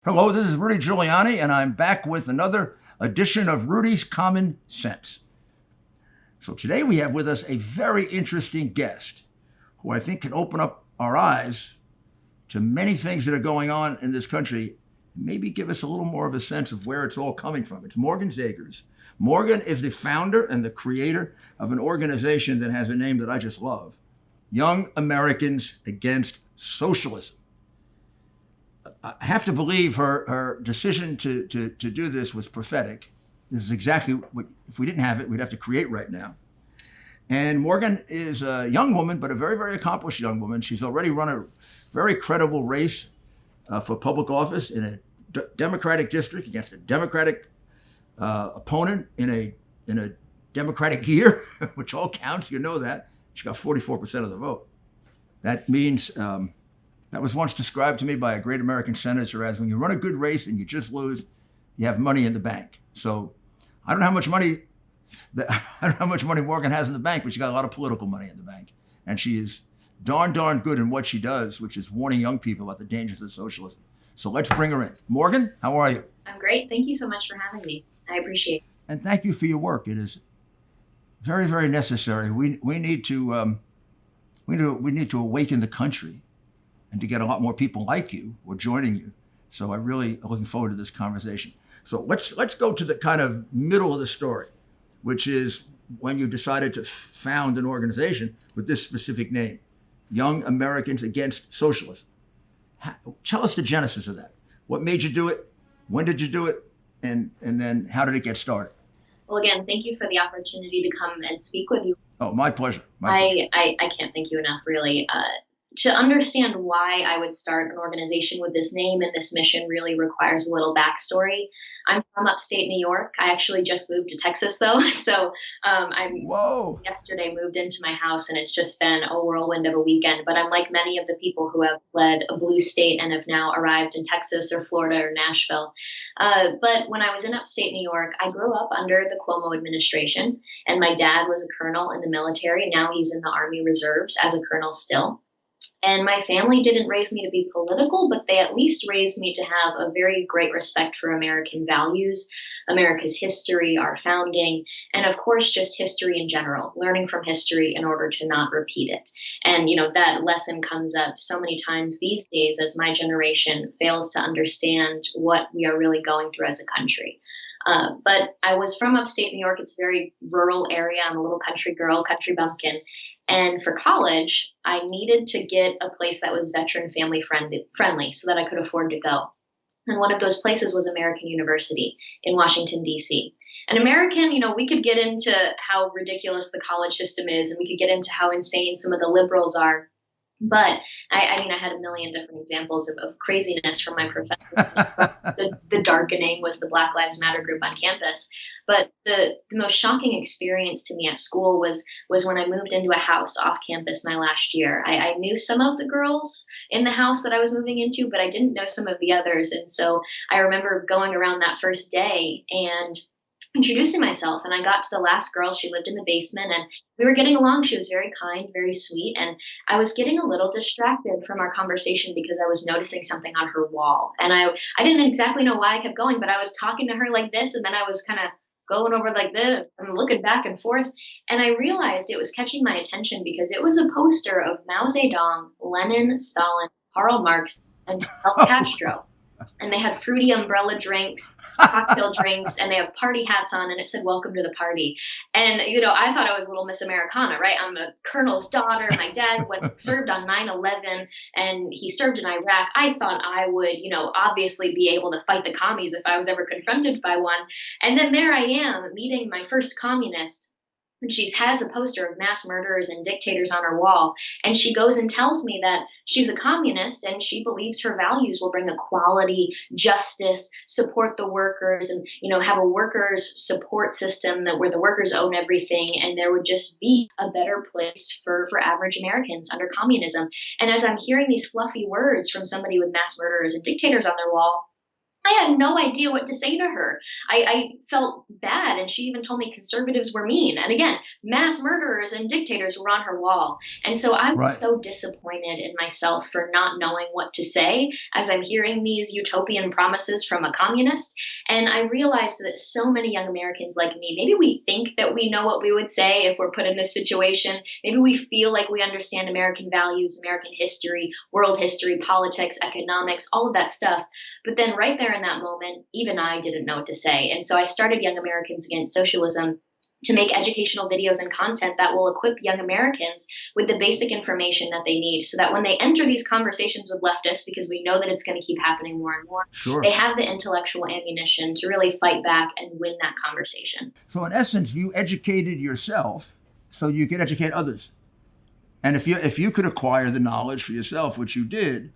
Hello, this is Rudy Giuliani, and I'm back with another edition of Rudy's Common Sense. So today we have with us a very interesting guest who I think can open up our eyes to many things that are going on in this country, and maybe give us a little more of a sense of where it's all coming from. It's Morgan Zegers. Morgan is the founder and the creator of an organization that has a name that I just love, Young Americans Against Socialism. I have to believe her decision to do this was prophetic. This is exactly what, if we didn't have it, we'd have to create right now. And Morgan is a young woman, but a very, very accomplished young woman. She's already run a very credible race for public office in a Democratic district against a Democratic opponent in a Democratic year, which all counts. You know that. She got 44% of the vote. That means that was once described to me by a great American senator as when you run a good race and you just lose, you have money in the bank. So I don't know how much money Morgan has in the bank, but she got a lot of political money in the bank. And she is darn good in what she does, which is warning young people about the dangers of socialism. So let's bring her in. Morgan, how are you? I'm great. Thank you so much for having me. I appreciate it. And thank you for your work. It is very, very necessary. We need to awaken the country, and to get a lot more people like you or joining you. So I really am looking forward to this conversation. So let's go to the kind of middle of the story, which is when you decided to found an organization with this specific name, Young Americans Against Socialism. Tell us the genesis of that. What made you do it? When did you do it? And then how did it get started? Well, again, thank you for the opportunity to come and speak with you. Oh, my pleasure. I can't thank you enough, really. To understand why I would start an organization with this name and this mission really requires a little backstory. I'm from upstate New York. I actually just moved to Texas, though. So yesterday moved into my house, and it's just been a whirlwind of a weekend. But I'm like many of the people who have fled a blue state and have now arrived in Texas or Florida or Nashville. But when I was in upstate New York, I grew up under the Cuomo administration, and my dad was a colonel in the military. Now he's in the Army Reserves as a colonel still. And my family didn't raise me to be political, but they at least raised me to have a very great respect for American values, America's history, our founding, and of course, just history in general, learning from history in order to not repeat it. And, that lesson comes up so many times these days as my generation fails to understand what we are really going through as a country. But I was from upstate New York. It's a very rural area. I'm a little country girl, country bumpkin. And for college, I needed to get a place that was veteran family friendly so that I could afford to go. And one of those places was American University in Washington, D.C. And American, we could get into how ridiculous the college system is, and we could get into how insane some of the liberals are. But I had a million different examples of craziness from my professors. The darkening was the Black Lives Matter group on campus. But the most shocking experience to me at school was when I moved into a house off campus my last year. I knew some of the girls in the house that I was moving into, but I didn't know some of the others. And so I remember going around that first day and introducing myself, and I got to the last girl. She lived in the basement, and we were getting along. She was very kind, very sweet, and I was getting a little distracted from our conversation because I was noticing something on her wall, and I didn't exactly know why I kept going, but I was talking to her like this, and then I was kind of going over like this and looking back and forth, and I realized it was catching my attention because it was a poster of Mao Zedong, Lenin, Stalin, Karl Marx, and Fidel Castro. And they had fruity umbrella drinks, cocktail drinks, and they have party hats on, and it said, "Welcome to the party." And, I thought I was little Miss Americana, right? I'm a colonel's daughter. My dad served on 9/11, and he served in Iraq. I thought I would, obviously be able to fight the commies if I was ever confronted by one. And then there I am meeting my first communist. And she has a poster of mass murderers and dictators on her wall. And she goes and tells me that she's a communist and she believes her values will bring equality, justice, support the workers, and, have a workers' support system where the workers own everything. And there would just be a better place for average Americans under communism. And as I'm hearing these fluffy words from somebody with mass murderers and dictators on their wall, I had no idea what to say to her. I felt bad, and she even told me conservatives were mean. And again, mass murderers and dictators were on her wall. And so I was Right. so disappointed in myself for not knowing what to say as I'm hearing these utopian promises from a communist. And I realized that so many young Americans like me, maybe we think that we know what we would say if we're put in this situation. Maybe we feel like we understand American values, American history, world history, politics, economics, all of that stuff. But then right there in that moment, even I didn't know what to say. And so I started Young Americans Against Socialism to make educational videos and content that will equip young Americans with the basic information that they need so that when they enter these conversations with leftists, because we know that it's going to keep happening more and more, they Sure. have the intellectual ammunition to really fight back and win that conversation. So in essence, you educated yourself so you could educate others. And if you could acquire the knowledge for yourself, which you did,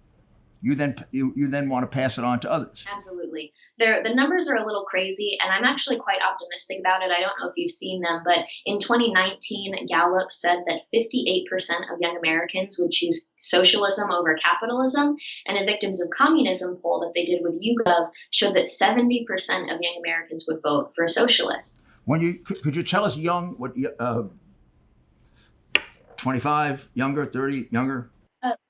you then want to pass it on to others. Absolutely. The numbers are a little crazy, and I'm actually quite optimistic about it. I don't know if you've seen them, but in 2019, Gallup said that 58% of young Americans would choose socialism over capitalism, and a Victims of Communism poll that they did with YouGov showed that 70% of young Americans would vote for a socialist. When you could you tell us young, what 25, younger, 30, younger?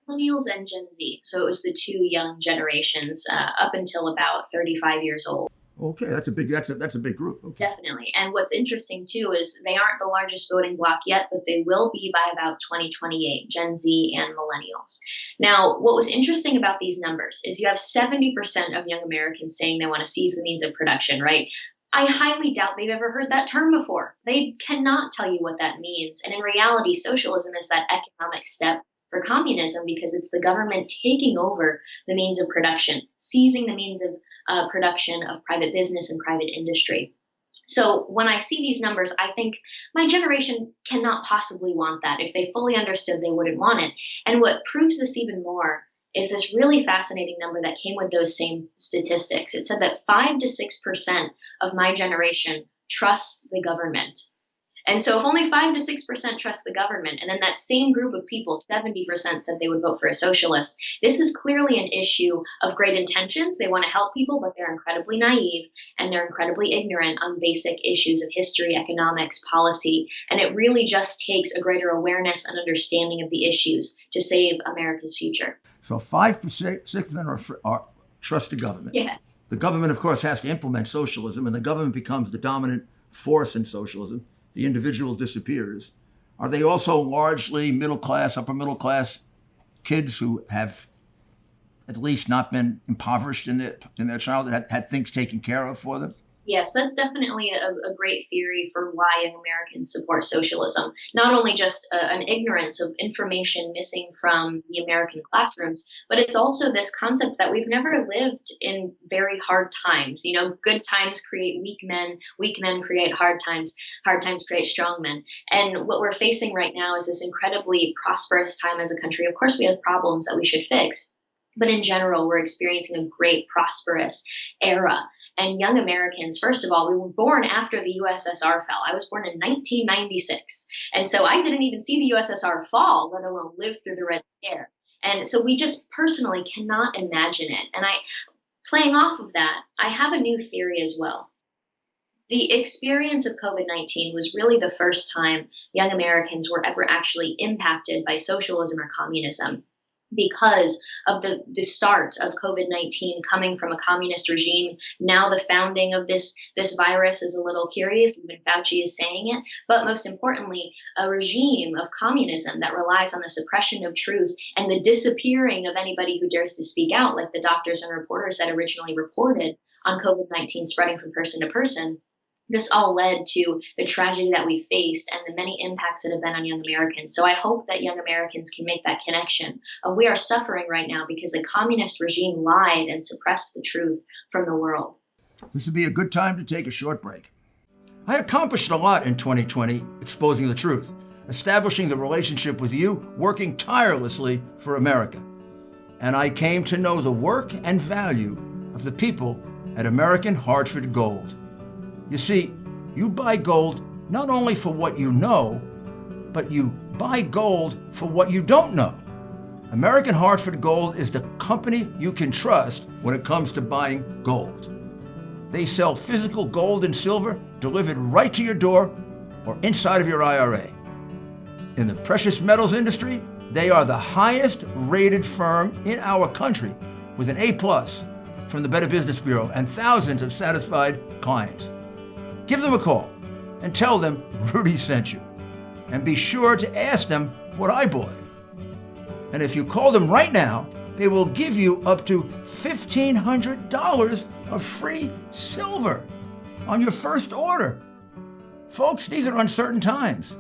Millennials and Gen Z. So it was the two young generations up until about 35 years old. Okay, that's a big group. Okay. Definitely. And what's interesting too is they aren't the largest voting bloc yet, but they will be by about 2028, Gen Z and millennials. Now, what was interesting about these numbers is you have 70% of young Americans saying they want to seize the means of production, right? I highly doubt they've ever heard that term before. They cannot tell you what that means. And in reality, socialism is that economic step for communism because it's the government taking over the means of production, seizing the means of production of private business and private industry. So when I see these numbers, I think my generation cannot possibly want that. If they fully understood, they wouldn't want it. And what proves this even more is this really fascinating number that came with those same statistics. It said that 5 to 6% of my generation trusts the government. And so if only 5 to 6% trust the government, and then that same group of people, 70% said they would vote for a socialist, this is clearly an issue of great intentions. They want to help people, but they're incredibly naive and they're incredibly ignorant on basic issues of history, economics, policy. And it really just takes a greater awareness and understanding of the issues to save America's future. So 5%, 6% are trust the government. Yes. The government, of course, has to implement socialism, and the government becomes the dominant force in socialism. The individual disappears. Are they also largely middle class, upper middle class kids who have at least not been impoverished in their childhood, had things taken care of for them? Yes, that's definitely a great theory for why young Americans support socialism. Not only just an ignorance of information missing from the American classrooms, but it's also this concept that we've never lived in very hard times. You know, good times create weak men create hard times create strong men. And what we're facing right now is this incredibly prosperous time as a country. Of course, we have problems that we should fix. But in general, we're experiencing a great, prosperous era. And young Americans, first of all, we were born after the USSR fell. I was born in 1996. And so I didn't even see the USSR fall, let alone live through the Red Scare. And so we just personally cannot imagine it. And playing off of that, I have a new theory as well. The experience of COVID-19 was really the first time young Americans were ever actually impacted by socialism or communism, because of the start of COVID-19 coming from a communist regime. Now the founding of this virus is a little curious. Even Fauci is saying it. But most importantly, a regime of communism that relies on the suppression of truth and the disappearing of anybody who dares to speak out, like the doctors and reporters that originally reported on COVID-19 spreading from person to person. This all led to the tragedy that we faced and the many impacts that have been on young Americans. So I hope that young Americans can make that connection. We are suffering right now because a communist regime lied and suppressed the truth from the world. This would be a good time to take a short break. I accomplished a lot in 2020, exposing the truth, establishing the relationship with you, working tirelessly for America. And I came to know the work and value of the people at American Hartford Gold. You see, you buy gold not only for what you know, but you buy gold for what you don't know. American Hartford Gold is the company you can trust when it comes to buying gold. They sell physical gold and silver delivered right to your door or inside of your IRA. In the precious metals industry, they are the highest rated firm in our country with an A+ from the Better Business Bureau and thousands of satisfied clients. Give them a call and tell them Rudy sent you. And be sure to ask them what I bought. And if you call them right now, they will give you up to $1,500 of free silver on your first order. Folks, these are uncertain times.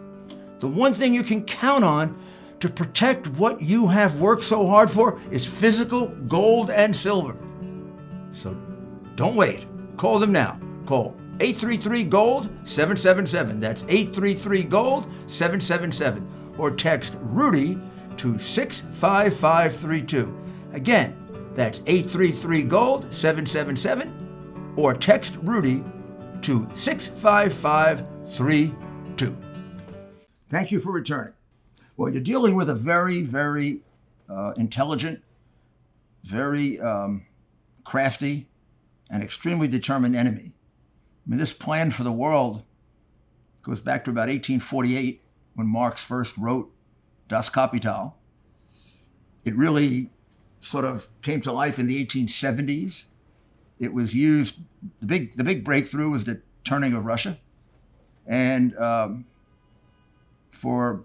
The one thing you can count on to protect what you have worked so hard for is physical gold and silver. So don't wait. Call them now. Call 833-GOLD-777. That's 833-GOLD-777. Or text Rudy to 65532. Again, that's 833-GOLD-777. Or text Rudy to 65532. Thank you for returning. Well, you're dealing with a very, very intelligent, very crafty, and extremely determined enemy. I mean, this plan for the world goes back to about 1848 when Marx first wrote Das Kapital. It really sort of came to life in the 1870s. It was used, the big breakthrough was the turning of Russia. And for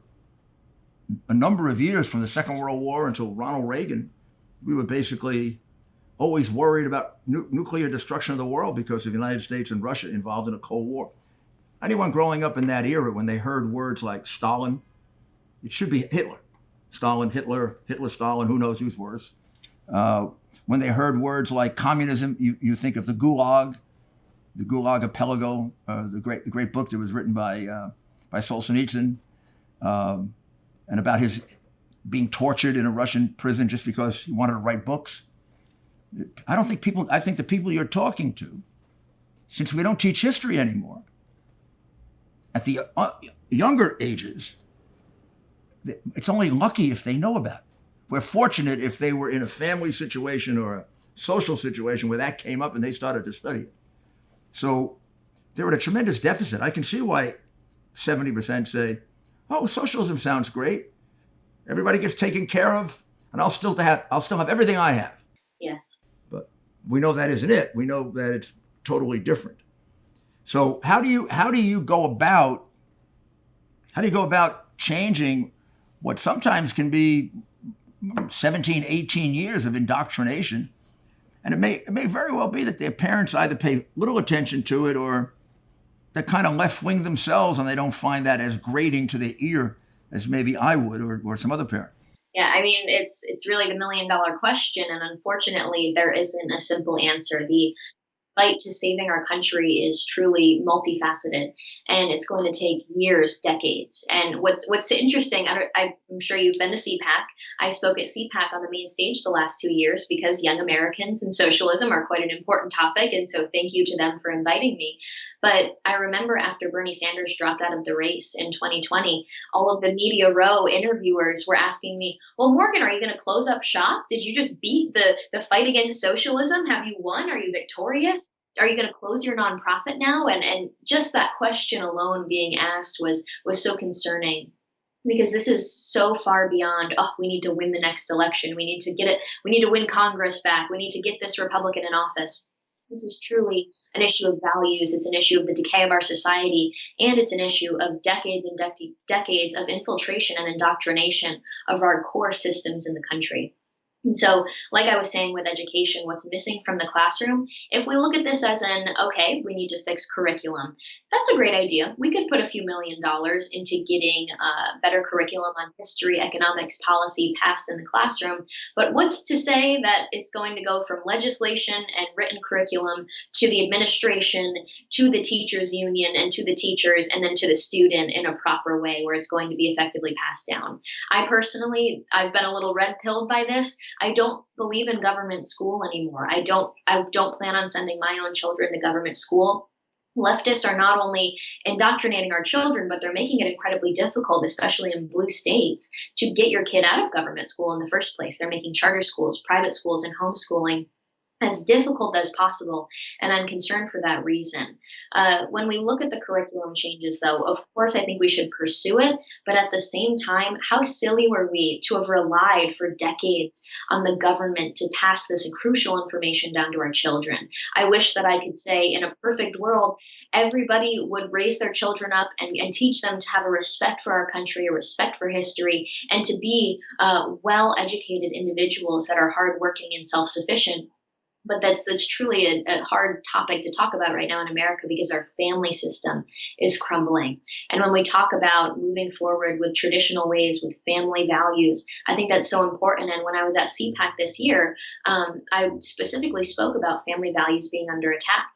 a number of years, from the Second World War until Ronald Reagan, we were basically always worried about nuclear destruction of the world because of the United States and Russia involved in a Cold War. Anyone growing up in that era, when they heard words like Stalin, it should be Hitler. Stalin, Hitler, Hitler, Stalin, who knows who's worse. When they heard words like communism, you think of the Gulag Archipelago, the great book that was written by Solzhenitsyn, and about his being tortured in a Russian prison just because he wanted to write books. I think the people you're talking to, since we don't teach history anymore, at the younger ages, it's only lucky if they know about it. We're fortunate if they were in a family situation or a social situation where that came up and they started to study it. So they're at a tremendous deficit. I can see why 70% say, oh, socialism sounds great. Everybody gets taken care of, and I'll still have everything I have. Yes. But we know that isn't it. We know that it's totally different. So how do you go about changing what sometimes can be 17, 18 years of indoctrination? And it may very well be that their parents either pay little attention to it or they're kind of left-wing themselves and they don't find that as grating to their ear as maybe I would or some other parent. Yeah, I mean, it's really the million-dollar question, and unfortunately, there isn't a simple answer. The fight to saving our country is truly multifaceted, and it's going to take years, decades. And what's interesting, I'm sure you've been to CPAC. I spoke at CPAC on the main stage the last 2 years because young Americans and socialism are quite an important topic, and so thank you to them for inviting me. But I remember after Bernie Sanders dropped out of the race in 2020, all of the Media Row interviewers were asking me, well, Morgan, are you going to close up shop? Did you just beat the fight against socialism? Have you won? Are you victorious? Are you going to close your nonprofit now? And just that question alone being asked was so concerning, because this is so far beyond, oh, we need to win the next election. We need to get it. We need to win Congress back. We need to get this Republican in office. This is truly an issue of values. It's an issue of the decay of our society, and it's an issue of decades and decades of infiltration and indoctrination of our core systems in the country. And so, like I was saying with education, what's missing from the classroom, if we look at this as okay, we need to fix curriculum, that's a great idea. We could put a few $1 million into getting better curriculum on history, economics, policy passed in the classroom. But what's to say that it's going to go from legislation and written curriculum to the administration, to the teachers union, and to the teachers, and then to the student in a proper way where it's going to be effectively passed down? I've been a little red-pilled by this. I don't believe in government school anymore. I don't plan on sending my own children to government school. leftists are not only indoctrinating our children, but they're making it incredibly difficult, especially in blue states, to get your kid out of government school in the first place. They're making charter schools, private schools, and homeschooling as difficult as possible, and I'm concerned for that reason. When we look at the curriculum changes, though, of course, I think we should pursue it, but at the same time, how silly were we to have relied for decades on the government to pass this crucial information down to our children? I wish that I could say, in a perfect world, everybody would raise their children up and teach them to have a respect for our country, a respect for history, and to be well-educated individuals that are hardworking and self-sufficient. But that's truly a hard topic to talk about right now in America because our family system is crumbling. And when we talk about moving forward with traditional ways, with family values, I think that's so important. And when I was at CPAC this year, I specifically spoke about family values being under attack.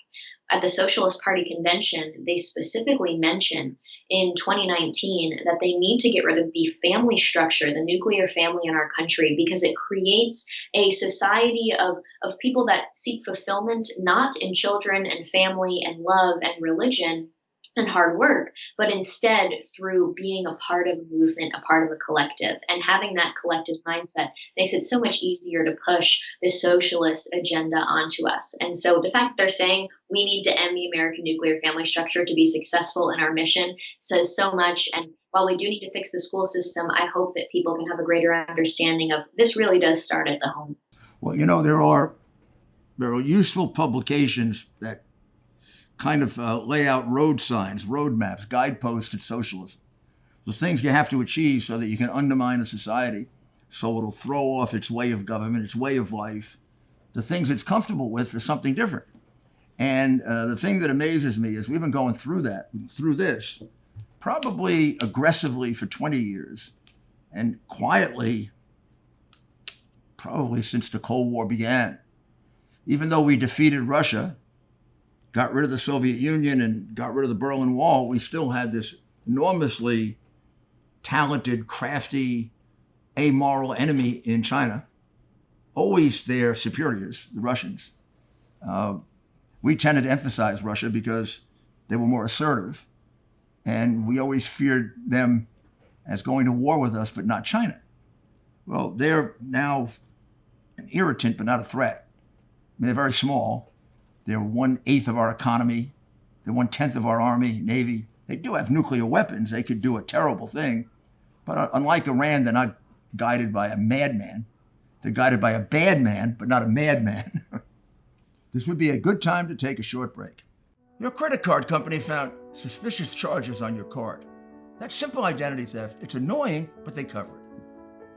At the Socialist Party convention, they specifically mentioned in 2019 that they need to get rid of the family structure, the nuclear family in our country, because it creates a society of people that seek fulfillment not in children and family and love and religion and hard work, but instead through being a part of a movement, a part of a collective. And having that collective mindset makes it so much easier to push the socialist agenda onto us. And so the fact that they're saying we need to end the American nuclear family structure to be successful in our mission says so much. And while we do need to fix the school system, I hope that people can have a greater understanding of this really does start at the home. Well, there are useful publications that kind of lay out road signs, road maps, guideposts to socialism. The things you have to achieve so that you can undermine a society, so it'll throw off its way of government, its way of life, the things it's comfortable with for something different. And the thing that amazes me is we've been going through this, probably aggressively for 20 years, and quietly, probably since the Cold War began. Even though we defeated Russia, got rid of the Soviet Union, and got rid of the Berlin Wall, we still had this enormously talented, crafty, amoral enemy in China, always their superiors, the Russians. We tended to emphasize Russia because they were more assertive, and we always feared them as going to war with us, but not China. Well, they're now an irritant, but not a threat. I mean, they're very small. They're 1/8 of our economy. They're 1/10 of our Army, Navy. They do have nuclear weapons. They could do a terrible thing. But unlike Iran, they're not guided by a madman. They're guided by a bad man, but not a madman. This would be a good time to take a short break. Your credit card company found suspicious charges on your card. That's simple identity theft. It's annoying, but they cover it.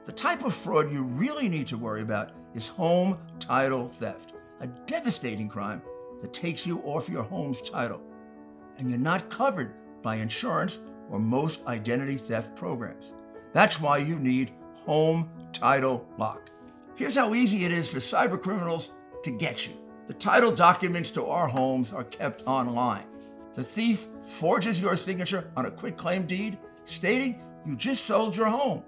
The type of fraud you really need to worry about is home title theft, a devastating crime that takes you off your home's title. And you're not covered by insurance or most identity theft programs. That's why you need Home Title Lock. Here's how easy it is for cyber criminals to get you. The title documents to our homes are kept online. The thief forges your signature on a quitclaim deed stating you just sold your home,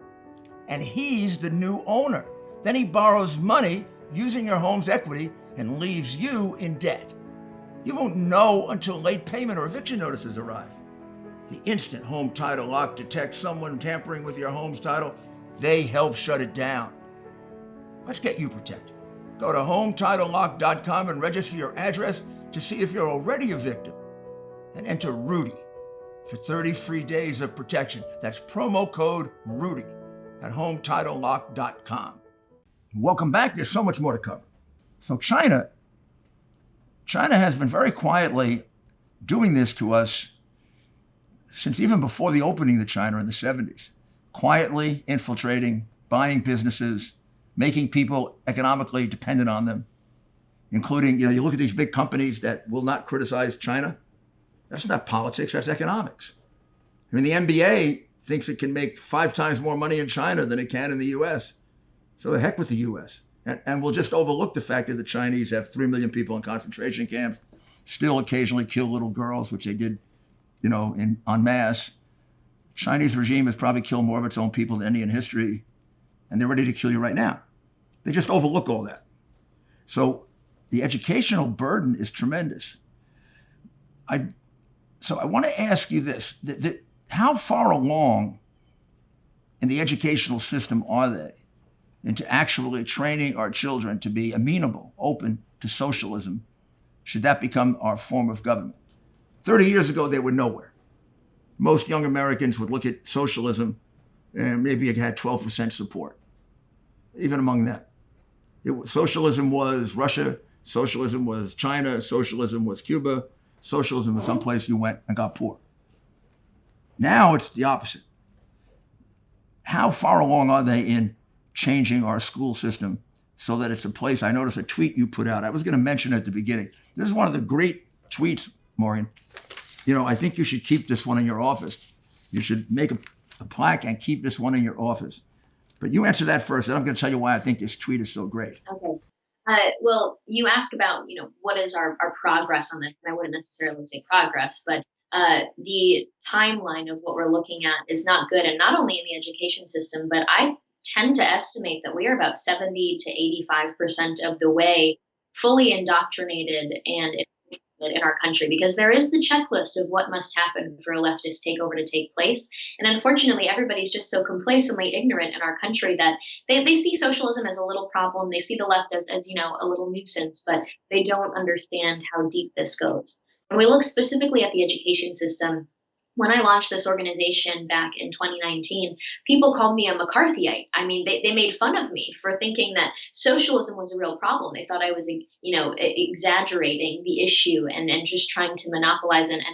and he's the new owner. Then he borrows money using your home's equity and leaves you in debt. You won't know until late payment or eviction notices arrive. The instant Home Title Lock detects someone tampering with your home's title, they help shut it down. Let's get you protected. Go to HometitleLock.com and register your address to see if you're already a victim. And enter Rudy for 30 free days of protection. That's promo code Rudy at HometitleLock.com. Welcome back. There's so much more to cover. So China has been very quietly doing this to us since even before the opening of China in the 70s. Quietly infiltrating, buying businesses, making people economically dependent on them, including, you look at these big companies that will not criticize China. That's not politics, that's economics. I mean, the NBA thinks it can make 5 times more money in China than it can in the US. So the heck with the US. And we'll just overlook the fact that the Chinese have 3 million people in concentration camps, still occasionally kill little girls, which they did, en masse. Chinese regime has probably killed more of its own people than any in history, and they're ready to kill you right now. They just overlook all that. So the educational burden is tremendous. I So I want to ask you this. How far along in the educational system are they into actually training our children to be amenable, open to socialism, should that become our form of government? 30 years ago, they were nowhere. Most young Americans would look at socialism and maybe it had 12% support, even among them. Socialism was Russia, socialism was China, socialism was Cuba, socialism was someplace you went and got poor. Now it's the opposite. How far along are they in changing our school system so that it's a place? I noticed a tweet you put out. I was going to mention at the beginning. This is one of the great tweets, Morgan. I think you should keep this one in your office. You should make a plaque and keep this one in your office. But you answer that first, and I'm going to tell you why I think this tweet is so great. Okay. Well, you asked about, what is our progress on this? And I wouldn't necessarily say progress, but the timeline of what we're looking at is not good. And not only in the education system, but I tend to estimate that we are about 70 to 85% of the way fully indoctrinated and in our country, because there is the checklist of what must happen for a leftist takeover to take place. And unfortunately, everybody's just so complacently ignorant in our country that they see socialism as a little problem. They see the left as a little nuisance, but they don't understand how deep this goes. When we look specifically at the education system, when I launched this organization back in 2019, people called me a McCarthyite. I mean, they made fun of me for thinking that socialism was a real problem. They thought I was, exaggerating the issue and just trying to monopolize and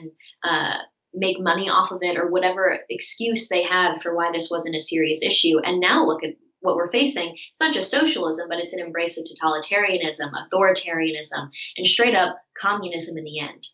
make money off of it, or whatever excuse they had for why this wasn't a serious issue. And now look at what we're facing. It's not just socialism, but it's an embrace of totalitarianism, authoritarianism, and straight up communism in the end.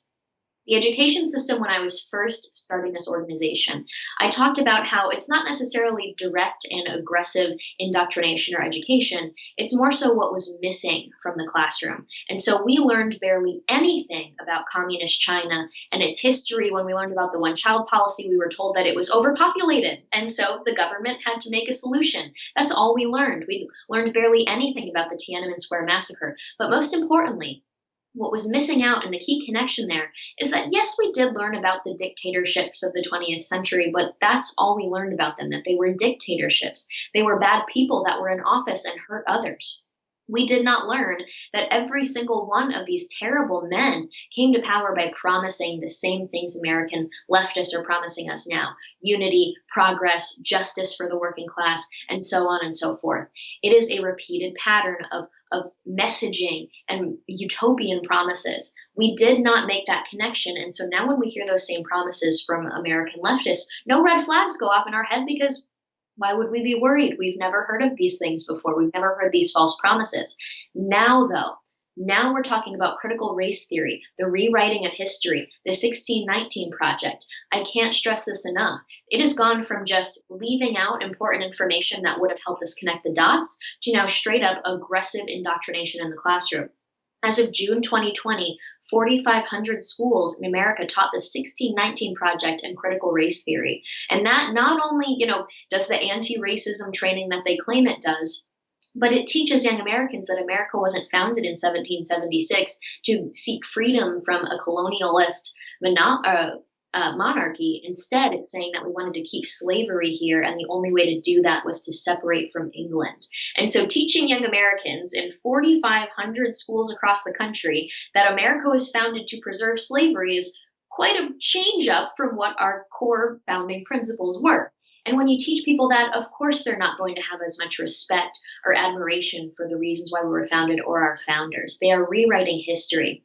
The education system, when I was first starting this organization, I talked about how it's not necessarily direct and aggressive indoctrination or education. It's more so what was missing from the classroom. And so we learned barely anything about communist China and its history. When we learned about the one-child policy, we were told that it was overpopulated. And so the government had to make a solution. That's all we learned. We learned barely anything about the Tiananmen Square massacre. But most importantly, what was missing out, and the key connection there, is that yes, we did learn about the dictatorships of the 20th century, but that's all we learned about them, that they were dictatorships. They were bad people that were in office and hurt others. We did not learn that every single one of these terrible men came to power by promising the same things American leftists are promising us now: unity, progress, justice for the working class, and so on and so forth. It is a repeated pattern of messaging and utopian promises. We did not make that connection. And so now when we hear those same promises from American leftists, no red flags go off in our head, because why would we be worried? We've never heard of these things before. We've never heard these false promises. Now, though, now we're talking about critical race theory, the rewriting of history, the 1619 Project. I can't stress this enough. It has gone from just leaving out important information that would have helped us connect the dots to now straight up aggressive indoctrination in the classroom. As of June 2020, 4,500 schools in America taught the 1619 Project and critical race theory. And that not only, does the anti-racism training that they claim it does, but it teaches young Americans that America wasn't founded in 1776 to seek freedom from a colonialist monarchy. Instead, it's saying that we wanted to keep slavery here, and the only way to do that was to separate from England. And so teaching young Americans in 4,500 schools across the country that America was founded to preserve slavery is quite a change up from what our core founding principles were. And when you teach people that, of course, they're not going to have as much respect or admiration for the reasons why we were founded or our founders. They are rewriting history.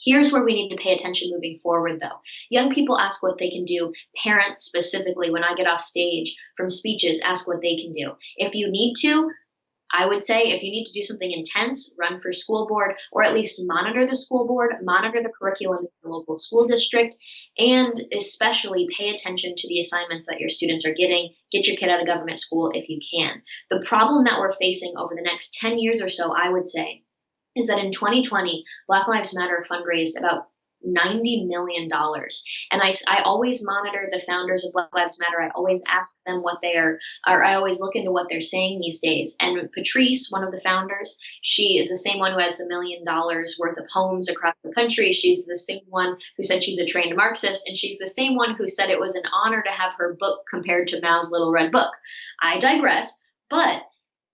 Here's where we need to pay attention moving forward, though. Young people ask what they can do. Parents specifically, when I get off stage from speeches, ask what they can do. If you need to, I would say if you need to do something intense, run for school board, or at least monitor the school board, monitor the curriculum in your local school district, and especially pay attention to the assignments that your students are getting. Get your kid out of government school if you can. The problem that we're facing over the next 10 years or so, I would say, is that in 2020, Black Lives Matter fundraised about $90 million. And I always monitor the founders of Black Lives Matter. I always ask them what they are, or I always look into what they're saying these days. And Patrice, one of the founders, she is the same one who has the $1 million worth of homes across the country. She's the same one who said she's a trained Marxist. And she's the same one who said it was an honor to have her book compared to Mao's Little Red Book. I digress. But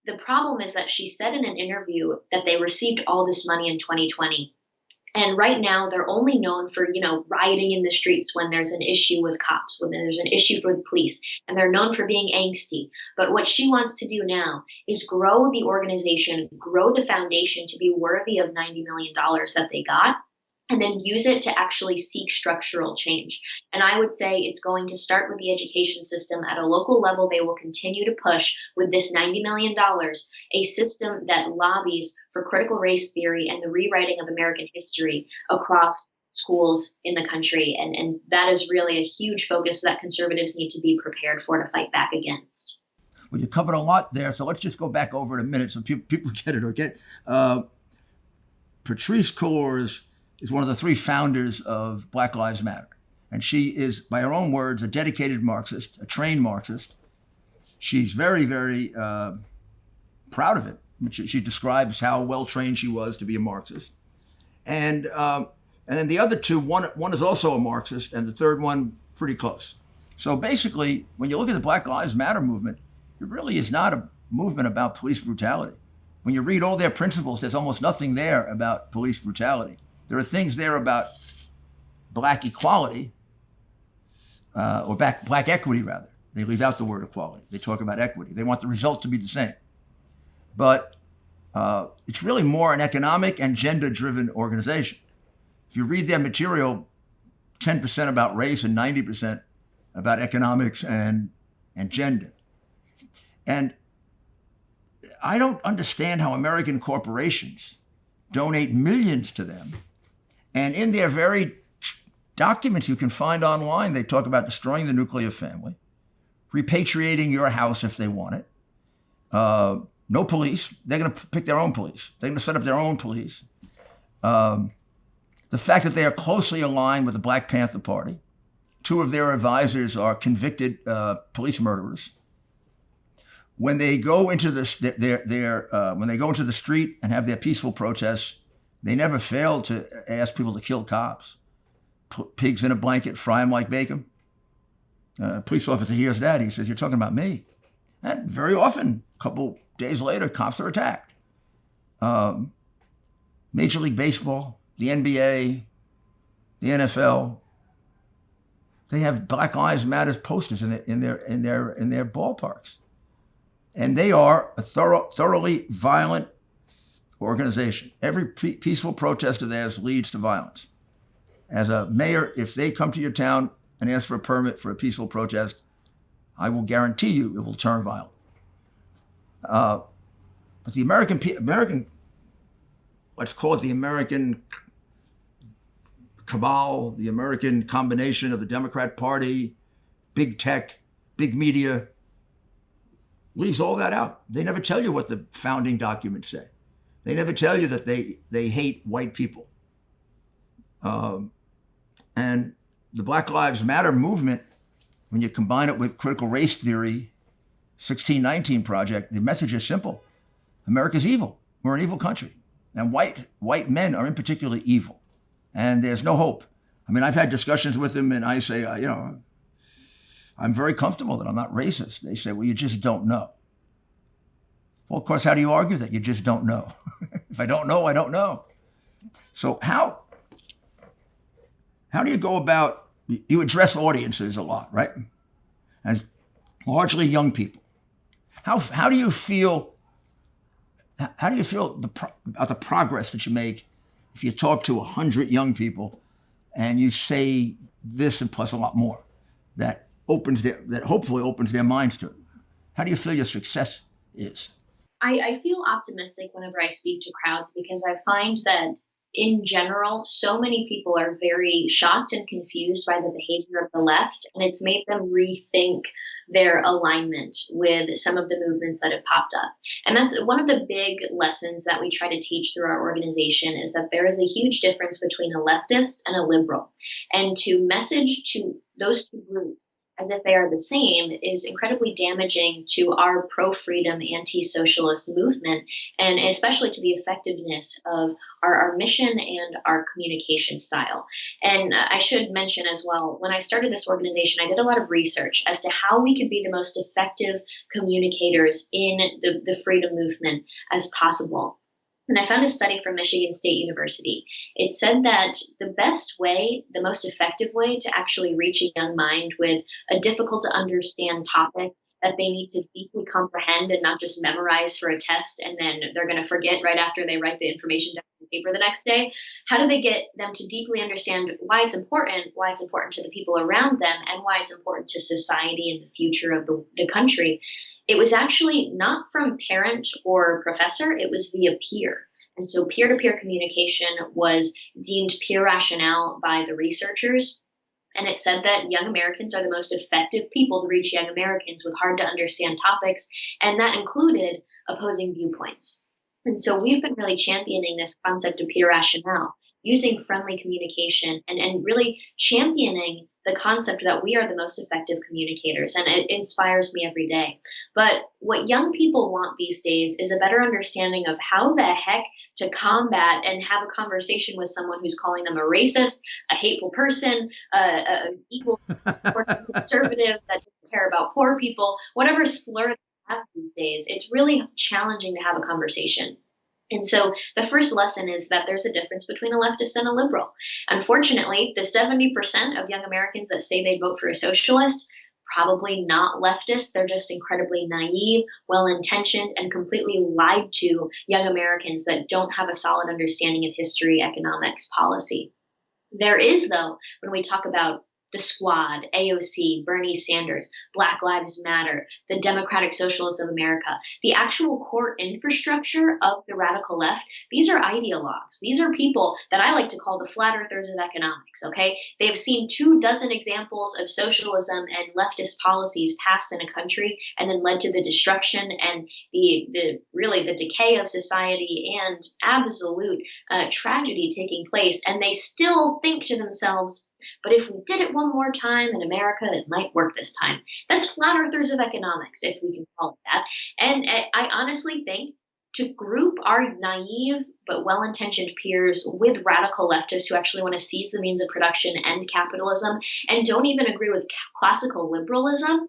the problem is that she said in an interview that they received all this money in 2020. And right now, they're only known for, rioting in the streets when there's an issue with cops, when there's an issue for the police, and they're known for being angsty. But what she wants to do now is grow the organization, grow the foundation to be worthy of $90 million that they got, and then use it to actually seek structural change. And I would say it's going to start with the education system. At a local level, they will continue to push with this $90 million, a system that lobbies for critical race theory and the rewriting of American history across schools in the country. And that is really a huge focus that conservatives need to be prepared for to fight back against. Well, you covered a lot there, so let's just go back over it a minute so people get it, okay? Patrice Cullors is one of the three founders of Black Lives Matter. And she is, by her own words, a dedicated Marxist, a trained Marxist. She's very, very proud of it. She describes how well-trained she was to be a Marxist. And then the other two, one is also a Marxist, and the third one pretty close. So basically, when you look at the Black Lives Matter movement, it really is not a movement about police brutality. When you read all their principles, there's almost nothing there about police brutality. There are things there about black equality, or black equity, rather. They leave out the word equality. They talk about equity. They want the result to be the same. But it's really more an economic and gender-driven organization. If you read their material, 10% about race and 90% about economics and gender. And I don't understand how American corporations donate millions to them. And in their very documents you can find online, they talk about destroying the nuclear family, repatriating your house if they want it, no police. They're going to pick their own police. They're going to set up their own police. The fact that they are closely aligned with the Black Panther Party. Two of their advisors are convicted police murderers. When they go into when they go into the street and have their peaceful protests, they never fail to ask people to kill cops. Put pigs in a blanket, fry them like bacon. A police officer hears that. He says, "You're talking about me." And very often, a couple days later, cops are attacked. Major League Baseball, the NBA, the NFL, they have Black Lives Matter posters in their ballparks. And they are a thoroughly violent organization. Every peaceful protest of theirs leads to violence. As a mayor, if they come to your town and ask for a permit for a peaceful protest, I will guarantee you it will turn violent. But the American, let's call it the American cabal, the American combination of the Democrat Party, big tech, big media, leaves all that out. They never tell you what the founding documents say. They never tell you that they hate white people. And the Black Lives Matter movement, when you combine it with critical race theory, 1619 Project, the message is simple. America's evil. We're an evil country. And white men are in particular evil. And there's no hope. I mean, I've had discussions with them and I say, I'm very comfortable that I'm not racist. They say, well, you just don't know. Well, of course, how do you argue that? You just don't know. If I don't know, I don't know. So how do you go about, you address audiences a lot, right? And largely young people. How do you feel about the progress that you make if you talk to 100 young people and you say this and plus a lot more that hopefully opens their minds to it? How do you feel your success is? I feel optimistic whenever I speak to crowds because I find that in general, so many people are very shocked and confused by the behavior of the left, and it's made them rethink their alignment with some of the movements that have popped up. And that's one of the big lessons that we try to teach through our organization, is that there is a huge difference between a leftist and a liberal. And to message to those two groups as if they are the same is incredibly damaging to our pro-freedom, anti-socialist movement, and especially to the effectiveness of our mission and our communication style. And I should mention as well, when I started this organization, I did a lot of research as to how we could be the most effective communicators in the freedom movement as possible. And I found a study from Michigan State University. It said that the best way, the most effective way to actually reach a young mind with a difficult to understand topic that they need to deeply comprehend and not just memorize for a test, and then they're going to forget right after they write the information down on paper the next day. How do they get them to deeply understand why it's important to the people around them, and why it's important to society and the future of the country? It was actually not from parent or professor, it was via peer. And so peer-to-peer communication was deemed pure rationale by the researchers. And it said that young Americans are the most effective people to reach young Americans with hard to understand topics. And that included opposing viewpoints. And so we've been really championing this concept of pure rationale, using friendly communication and really championing the concept that we are the most effective communicators. And it inspires me every day. But what young people want these days is a better understanding of how the heck to combat and have a conversation with someone who's calling them a racist, a hateful person, a equal conservative that doesn't care about poor people, whatever slur they have these days. It's really challenging to have a conversation. And so the first lesson is that there's a difference between a leftist and a liberal. Unfortunately, the 70% of young Americans that say they vote for a socialist, probably not leftist. They're just incredibly naive, well-intentioned, and completely lied to young Americans that don't have a solid understanding of history, economics, policy. There is, though, when we talk about the Squad, AOC, Bernie Sanders, Black Lives Matter, the Democratic Socialists of America, the actual core infrastructure of the radical left, these are ideologues. These are people that I like to call the flat earthers of economics, okay? They have seen 24 examples of socialism and leftist policies passed in a country and then led to the destruction and the decay of society and absolute tragedy taking place. And they still think to themselves, but if we did it one more time in America, it might work this time. That's flat earthers of economics, if we can call it that. And I honestly think to group our naive but well-intentioned peers with radical leftists who actually want to seize the means of production and capitalism and don't even agree with classical liberalism,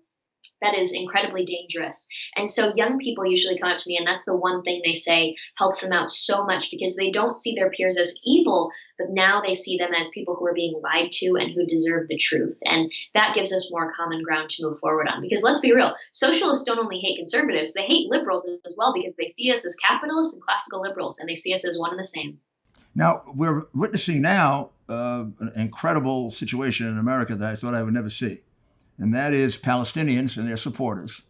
that is incredibly dangerous. And so young people usually come up to me, and that's the one thing they say helps them out so much, because they don't see their peers as evil, but now they see them as people who are being lied to and who deserve the truth. And that gives us more common ground to move forward on. Because let's be real, socialists don't only hate conservatives, they hate liberals as well, because they see us as capitalists and classical liberals, and they see us as one and the same. Now, we're witnessing now an incredible situation in America that I thought I would never see. And that is Palestinians and their supporters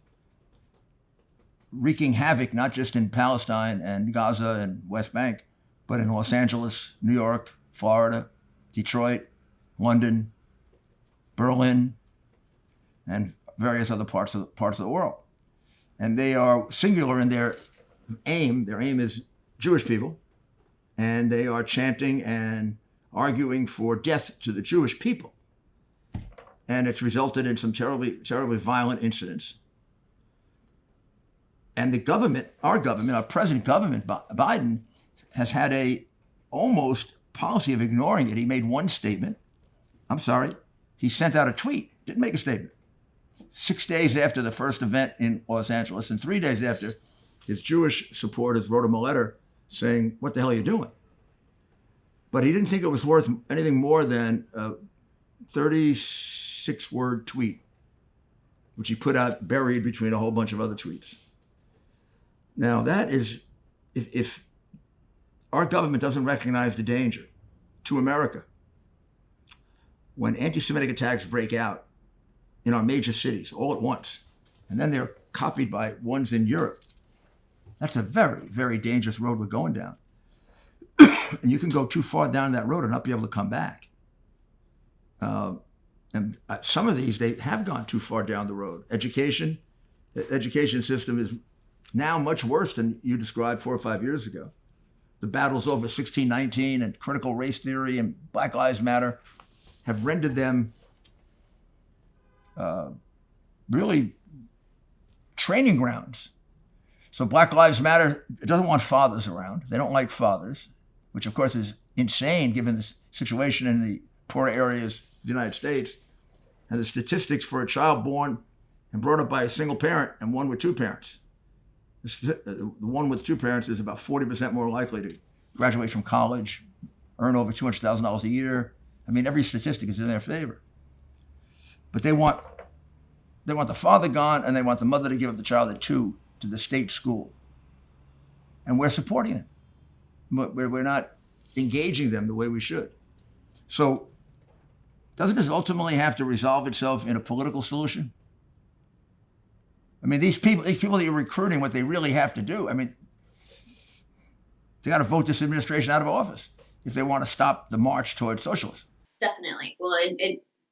wreaking havoc, not just in Palestine and Gaza and West Bank, but in Los Angeles, New York, Florida, Detroit, London, Berlin, and various other parts of the world. And they are singular in their aim. Their aim is Jewish people, and they are chanting and arguing for death to the Jewish people. And it's resulted in some terribly, terribly violent incidents. And the government, our present government, Biden, has had a almost policy of ignoring it. He made one statement. I'm sorry. He sent out a tweet, didn't make a statement. 6 days after the first event in Los Angeles, and 3 days after, his Jewish supporters wrote him a letter saying, "What the hell are you doing?" But he didn't think it was worth anything more than a 36-word tweet, which he put out buried between a whole bunch of other tweets. Now that is, if our government doesn't recognize the danger to America, when anti-Semitic attacks break out in our major cities all at once, and then they're copied by ones in Europe, that's a very, very dangerous road we're going down. And you can go too far down that road and not be able to come back. And And some of these, they have gone too far down the road. The education system is now much worse than you described 4 or 5 years ago. The battles over 1619 and critical race theory and Black Lives Matter have rendered them really training grounds. So Black Lives Matter doesn't want fathers around. They don't like fathers, which of course is insane given the situation in the poorer areas of the United States. And the statistics for a child born and brought up by a single parent and one with two parents. The one with two parents is about 40% more likely to graduate from college, earn over $200,000 a year. I mean, every statistic is in their favor. But they want the father gone, and they want the mother to give up the child at 2 to the state school. And we're supporting them. We're not engaging them the way we should. So doesn't this ultimately have to resolve itself in a political solution? I mean, these people that you're recruiting, what they really have to do, I mean, they got to vote this administration out of office if they want to stop the march towards socialism. Definitely. Well,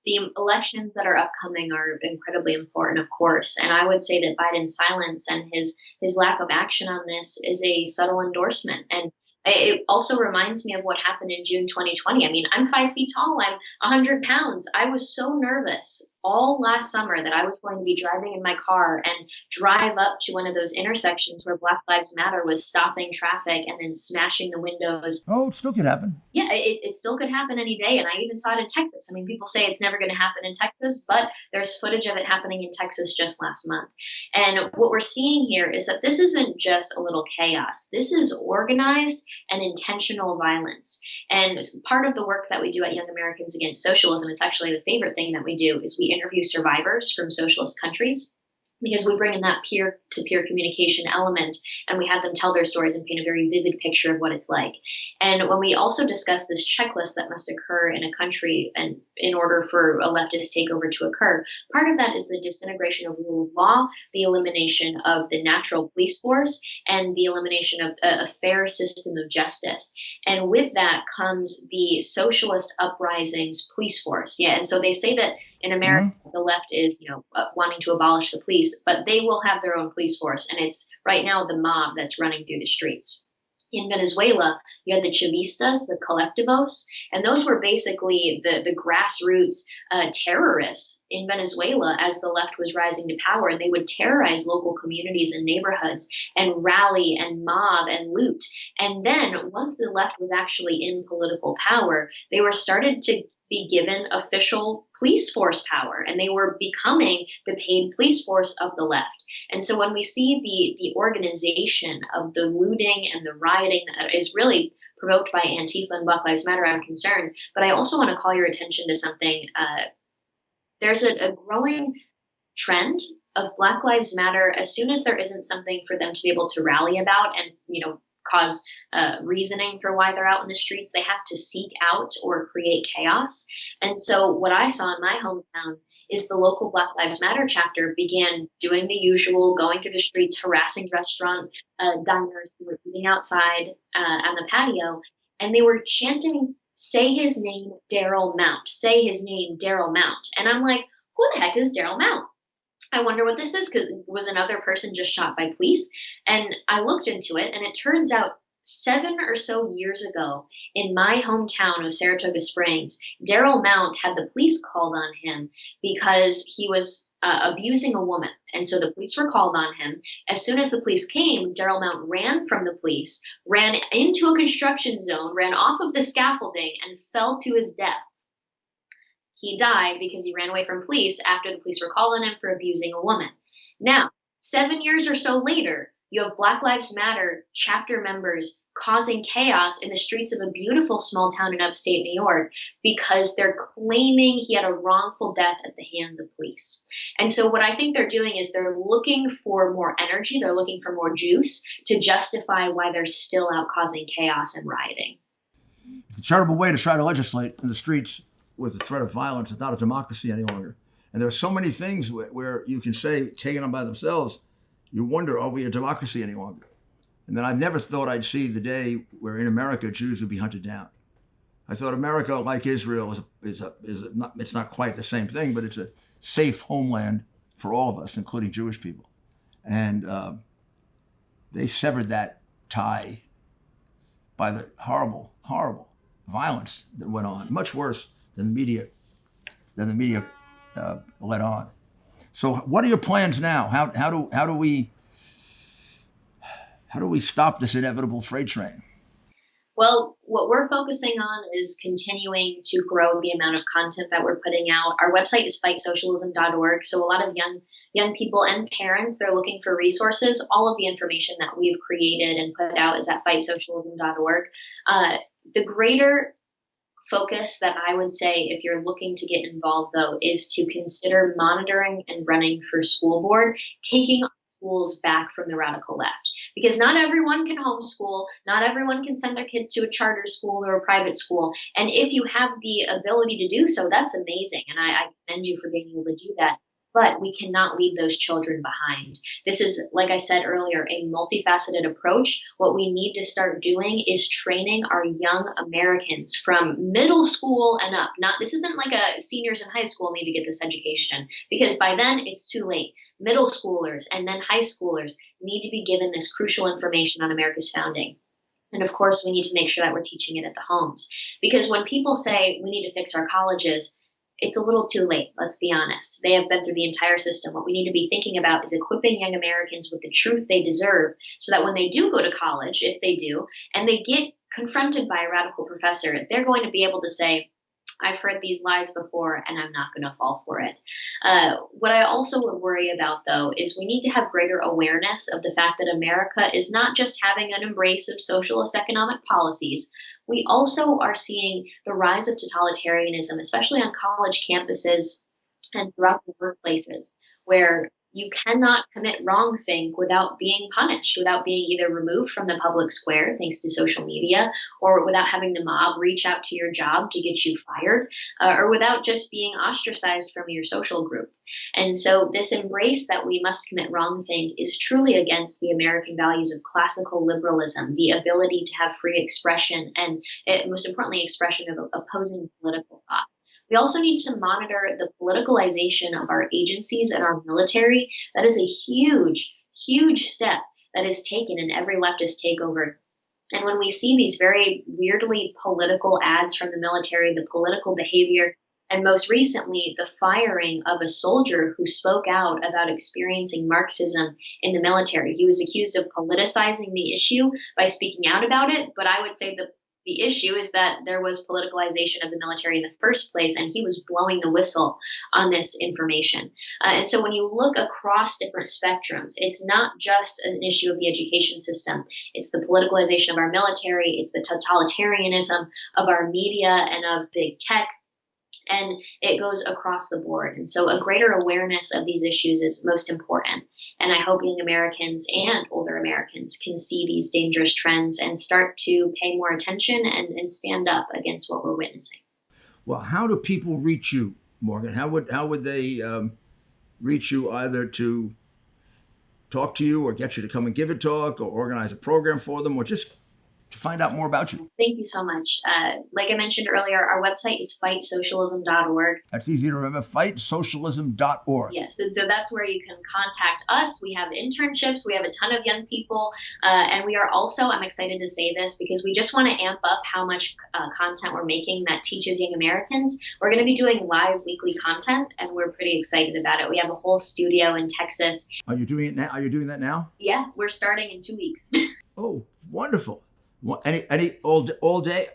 the elections that are upcoming are incredibly important, of course. And I would say that Biden's silence and his lack of action on this is a subtle endorsement. And it also reminds me of what happened in June 2020. I mean, I'm 5 feet tall. I'm 100 pounds. I was so nervous all last summer that I was going to be driving in my car and drive up to one of those intersections where Black Lives Matter was stopping traffic and then smashing the windows. Oh, it still could happen. Yeah, it still could happen any day. And I even saw it in Texas. I mean, people say it's never going to happen in Texas, but there's footage of it happening in Texas just last month. And what we're seeing here is that this isn't just a little chaos. This is organized and intentional violence. And part of the work that we do at Young Americans Against Socialism, it's actually the favorite thing that we do, is we interview survivors from socialist countries, because we bring in that peer-to-peer communication element and we have them tell their stories and paint a very vivid picture of what it's like. And when we also discuss this checklist that must occur in a country and in order for a leftist takeover to occur, part of that is the disintegration of rule of law, the elimination of the natural police force, and the elimination of a fair system of justice. And with that comes the socialist uprisings police force. Yeah, and so they say that in America, the left is, wanting to abolish the police, but they will have their own police force. And it's right now the mob that's running through the streets. In Venezuela, you had the Chavistas, the Colectivos, and those were basically the grassroots terrorists in Venezuela as the left was rising to power. And they would terrorize local communities and neighborhoods and rally and mob and loot. And then once the left was actually in political power, they were started to be given official police force power, and they were becoming the paid police force of the left. And so when we see the organization of the looting and the rioting that is really provoked by Antifa and Black Lives Matter, I'm concerned. But I also want to call your attention to something. There's a growing trend of Black Lives Matter. As soon as there isn't something for them to be able to rally about and, cause reasoning for why they're out in the streets, they have to seek out or create chaos. And so what I saw in my hometown is the local Black Lives Matter chapter began doing the usual, going through the streets, harassing restaurant diners who were eating outside on the patio, and they were chanting, "Say his name, Daryl Mount. Say his name, Daryl Mount." And I'm like, who the heck is Daryl Mount? I wonder what this is, because it was another person just shot by police. And I looked into it, and it turns out 7 or so years ago in my hometown of Saratoga Springs, Daryl Mount had the police called on him because he was abusing a woman. And so the police were called on him. As soon as the police came, Daryl Mount ran from the police, ran into a construction zone, ran off of the scaffolding, and fell to his death. He died because he ran away from police after the police were called on him for abusing a woman. Now, 7 years or so later, you have Black Lives Matter chapter members causing chaos in the streets of a beautiful small town in upstate New York because they're claiming he had a wrongful death at the hands of police. And so what I think they're doing is they're looking for more energy, they're looking for more juice to justify why they're still out causing chaos and rioting. It's a charitable way to try to legislate in the streets with the threat of violence. It's not a democracy any longer. And there are so many things where you can say, taken on by themselves, you wonder, are we a democracy any longer? And then I've never thought I'd see the day where in America, Jews would be hunted down. I thought America, like Israel, it's not quite the same thing, but it's a safe homeland for all of us, including Jewish people. And they severed that tie by the horrible, horrible violence that went on, much worse than the media let on. So, what are your plans now? How do we stop this inevitable freight train? Well, what we're focusing on is continuing to grow the amount of content that we're putting out. Our website is fightsocialism.org. So a lot of young people and parents, they're looking for resources. All of the information that we've created and put out is at fightsocialism.org. The greater focus that I would say, if you're looking to get involved, though, is to consider monitoring and running for school board, taking schools back from the radical left. Because not everyone can homeschool, not everyone can send their kid to a charter school or a private school. And if you have the ability to do so, that's amazing. And I commend you for being able to do that. But we cannot leave those children behind. This is, like I said earlier, a multifaceted approach. What we need to start doing is training our young Americans from middle school and up. This isn't like a seniors in high school need to get this education, because by then it's too late. Middle schoolers and then high schoolers need to be given this crucial information on America's founding. And of course, we need to make sure that we're teaching it at the homes. Because when people say we need to fix our colleges, it's a little too late, let's be honest. They have been through the entire system. What we need to be thinking about is equipping young Americans with the truth they deserve, so that when they do go to college, if they do, and they get confronted by a radical professor, they're going to be able to say, I've heard these lies before, and I'm not going to fall for it. What I also would worry about, though, is we need to have greater awareness of the fact that America is not just having an embrace of socialist economic policies. We also are seeing the rise of totalitarianism, especially on college campuses and throughout the workplaces, where you cannot commit wrongthink without being punished, without being either removed from the public square, thanks to social media, or without having the mob reach out to your job to get you fired, or without just being ostracized from your social group. And so this embrace that we must commit wrongthink is truly against the American values of classical liberalism, the ability to have free expression, and most importantly, expression of opposing political thought. We also need to monitor the politicalization of our agencies and our military. That is a huge, huge step that is taken in every leftist takeover. And when we see these very weirdly political ads from the military, the political behavior, and most recently, the firing of a soldier who spoke out about experiencing Marxism in the military. He was accused of politicizing the issue by speaking out about it, but I would say the issue is that there was politicalization of the military in the first place, and he was blowing the whistle on this information. And so when you look across different spectrums, it's not just an issue of the education system. It's the politicalization of our military. It's the totalitarianism of our media and of big tech. And it goes across the board. And so a greater awareness of these issues is most important. And I hope young Americans and older Americans can see these dangerous trends and start to pay more attention and stand up against what we're witnessing. Well, how do people reach you, Morgan? How would they reach you, either to talk to you or get you to come and give a talk or organize a program for them, or just to find out more about you? Thank you so much. Like I mentioned earlier, our website is fightsocialism.org. That's easy to remember, fightsocialism.org. Yes, and so that's where you can contact us. We have internships. We have a ton of young people. And we are also, I'm excited to say this, because we just want to amp up how much content we're making that teaches young Americans. We're going to be doing live weekly content, and we're pretty excited about it. We have a whole studio in Texas. Are you doing it now? Are you doing that now? Yeah, we're starting in 2 weeks. Oh, wonderful. Any all day,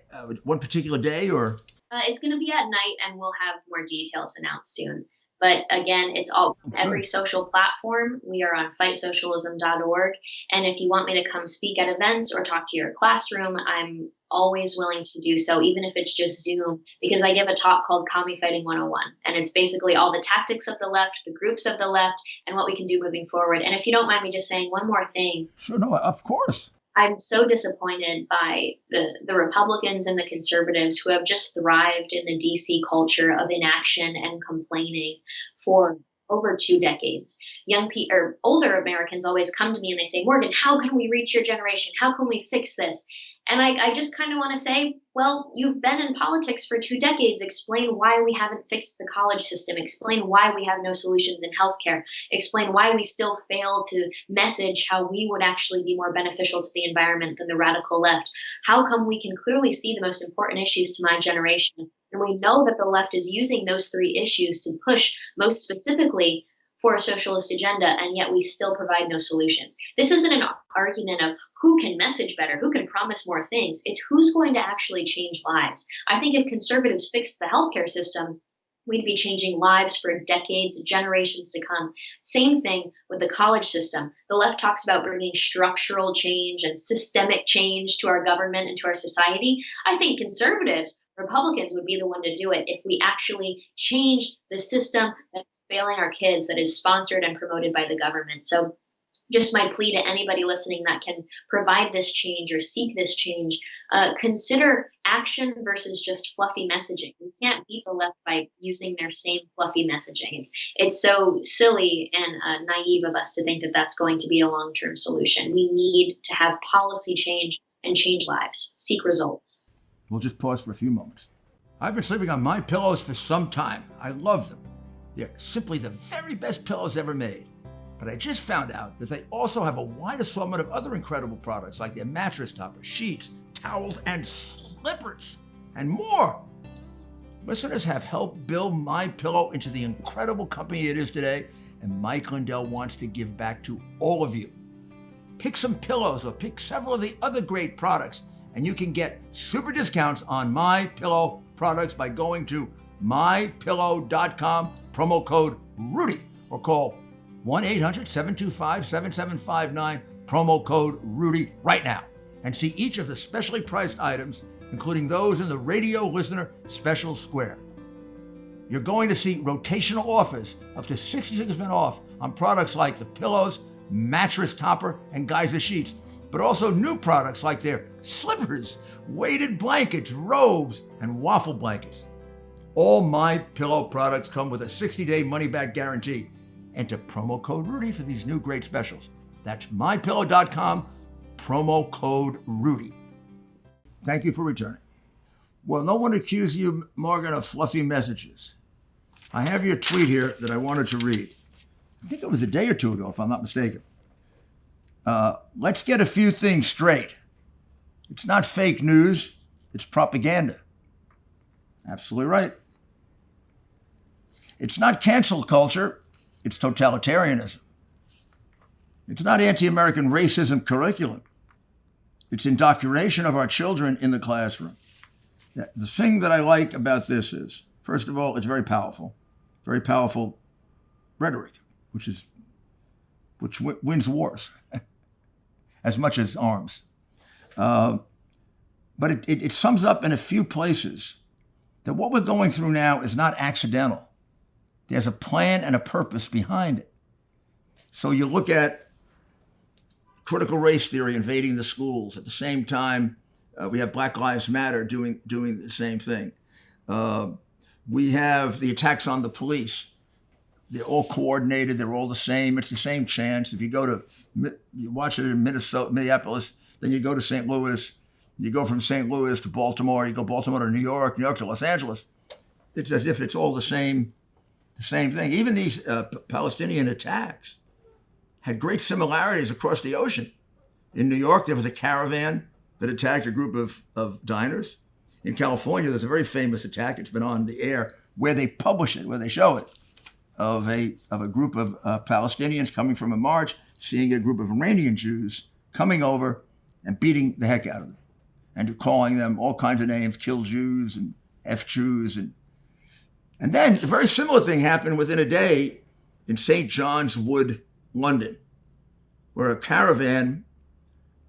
one particular day, or? It's going to be at night, and we'll have more details announced soon. But again, it's all every social platform. We are on fightsocialism.org. And if you want me to come speak at events or talk to your classroom, I'm always willing to do so, even if it's just Zoom, because I give a talk called Commie Fighting 101. And it's basically all the tactics of the left, the groups of the left, and what we can do moving forward. And if you don't mind me just saying one more thing. Sure, no, of course. I'm so disappointed by the Republicans and the conservatives who have just thrived in the DC culture of inaction and complaining for over 2 decades. Young people or older Americans always come to me and they say, Morgan, how can we reach your generation? How can we fix this? And I just kind of want to say, well, you've been in politics for 2 decades. Explain why we haven't fixed the college system. Explain why we have no solutions in healthcare. Explain why we still fail to message how we would actually be more beneficial to the environment than the radical left. How come we can clearly see the most important issues to my generation? And we know that the left is using those 3 issues to push most specifically for a socialist agenda, and yet we still provide no solutions. This isn't an argument of who can message better, who can promise more things. It's who's going to actually change lives. I think if conservatives fixed the healthcare system, we'd be changing lives for decades, generations to come. Same thing with the college system. The left talks about bringing structural change and systemic change to our government and to our society. I think conservatives, Republicans would be the one to do it if we actually change the system that's failing our kids, that is sponsored and promoted by the government. So just my plea to anybody listening that can provide this change or seek this change, consider action versus just fluffy messaging. We can't beat the left by using their same fluffy messaging. It's so silly and naive of us to think that that's going to be a long-term solution. We need to have policy change and change lives, seek results. We'll just pause for a few moments. I've been sleeping on my pillows for some time. I love them. They're simply the very best pillows ever made. But I just found out that they also have a wide assortment of other incredible products like their mattress toppers, sheets, towels, and slippers, and more. Listeners have helped build My Pillow into the incredible company it is today, and Mike Lindell wants to give back to all of you. Pick some pillows or pick several of the other great products, and you can get super discounts on My Pillow products by going to mypillow.com, promo code Rudy, or call 1-800-725-7759, promo code Rudy right now, and see each of the specially priced items, including those in the radio listener special square. You're going to see rotational offers up to 66% off on products like the pillows, mattress topper, and geyser sheets, but also new products like their slippers, weighted blankets, robes, and waffle blankets. All My Pillow products come with a 60-day money-back guarantee. Enter promo code Rudy for these new great specials. That's mypillow.com, promo code Rudy. Thank you for returning. Well, no one accused you, Morgan, of fluffy messages. I have your tweet here that I wanted to read. I think it was a day or two ago, if I'm not mistaken. Let's get a few things straight. It's not fake news, it's propaganda. Absolutely right. It's not cancel culture, it's totalitarianism. It's not anti-American racism curriculum. It's indoctrination of our children in the classroom. The thing that I like about this is, first of all, it's very powerful rhetoric, which wins wars as much as arms. But it sums up in a few places that what we're going through now is not accidental. There's a plan and a purpose behind it. So you look at critical race theory invading the schools. At the same time, we have Black Lives Matter doing the same thing. We have the attacks on the police. They're all coordinated. They're all the same. It's the same chance. If you watch it in Minneapolis, then you go to St. Louis. You go from St. Louis to Baltimore. You go Baltimore to New York to Los Angeles. It's as if it's all the same thing. Even these Palestinian attacks had great similarities across the ocean. In New York, there was a caravan that attacked a group of diners. In California, there's a very famous attack. It's been on the air where they publish it, where they show it, of a group of Palestinians coming from a march, seeing a group of Iranian Jews coming over and beating the heck out of them and calling them all kinds of names, kill Jews and F Jews. And then a very similar thing happened within a day in St. John's Wood, London, where a caravan,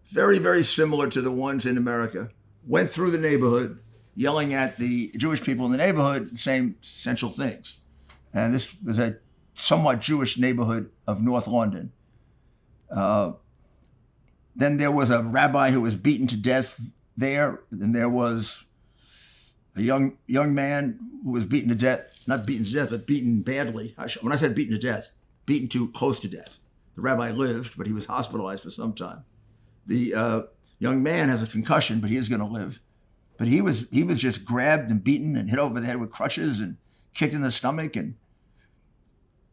very, very similar to the ones in America, went through the neighborhood yelling at the Jewish people in the neighborhood the same essential things. And this was a somewhat Jewish neighborhood of North London. Then there was a rabbi who was beaten to death there. And there was a young man who was beaten to death, not beaten to death, but beaten badly. When I said beaten to death, beaten too close to death. The rabbi lived, but he was hospitalized for some time. The young man has a concussion, but he is going to live. But he was just grabbed and beaten and hit over the head with crutches and kicked in the stomach. And